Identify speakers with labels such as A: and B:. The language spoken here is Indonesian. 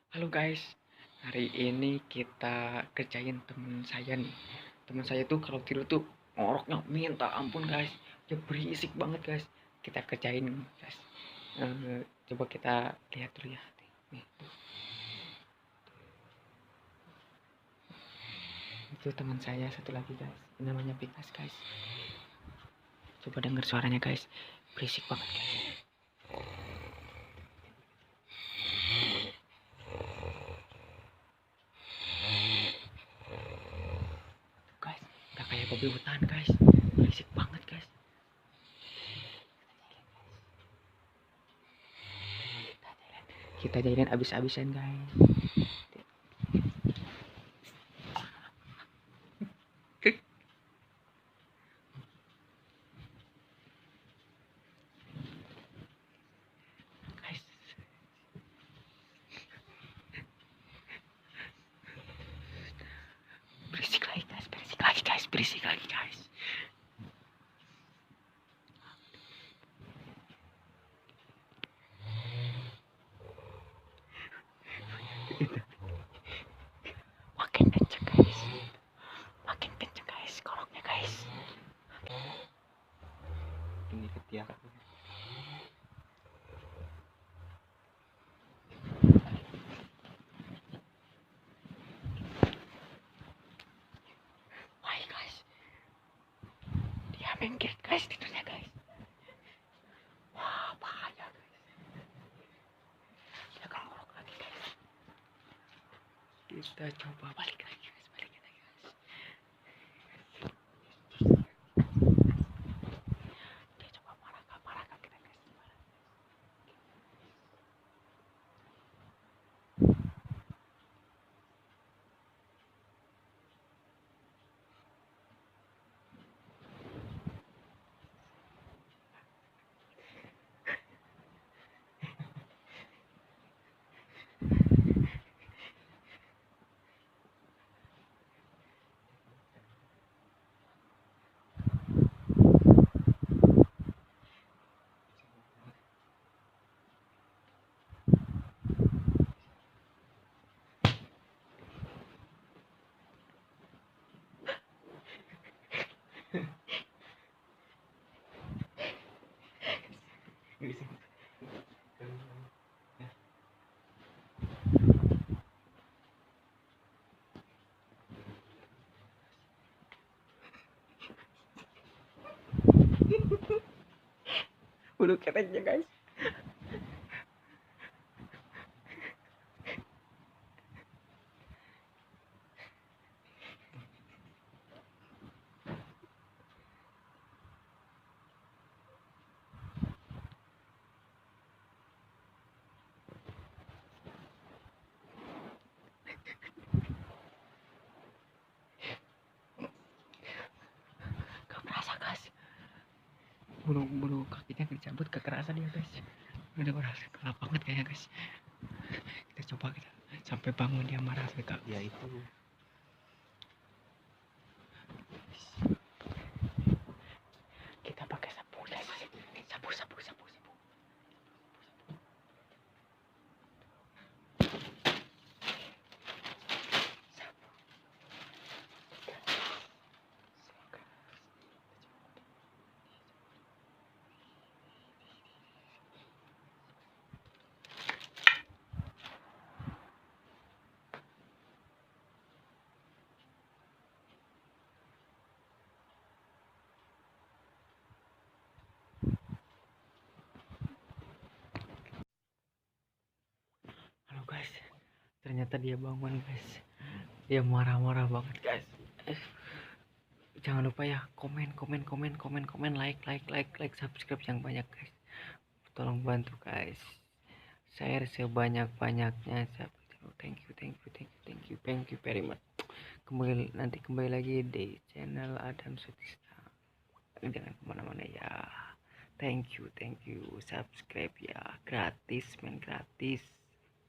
A: Halo guys, hari ini kita kerjain temen saya nih. Temen saya tuh kalau tidur tuh ngoroknya minta ampun guys. Dia berisik banget guys. Kita kerjain guys. Coba kita lihat dulu ya. Nih, tuh. Itu teman saya satu lagi guys. Namanya Pikas guys. Coba denger suaranya guys. Berisik banget guys. Guys, udah kayak babi hutan guys. Berisik banget guys. Kita jadiin abis-abisan guys. Guys, berisik lagi guys, berisik lagi guys, berisik lagi guys. Makin kenceng guys, makin kenceng guys, koroknya guys. Ini ketiak. Why guys, dia main gate guys tidurnya guys. Wah bahaya guys. Dia akan ngorok lagi guys. Kita coba balik lagi guys, balikin lagi guys. Dia coba marah kah kita guys. Bulu keteknya guys. Gak berasa guys. Bulu kakinya dicabut kekerasan ya guys. Udah berasa gelap banget kayaknya guys. Kita coba kita sampai bangun dia marah sekali. Ya itu. Kita pakai sapu guys. Sapu. Halo guys, ternyata dia bangun guys. Dia marah-marah banget guys. Jangan lupa ya komen, like, subscribe yang banyak guys. Tolong bantu guys. Share sebanyak-banyaknya. Thank you very much. Kembali lagi di channel Adam Sutista. Jangan kemana-mana ya. Thank you. Subscribe ya, gratis, gratis.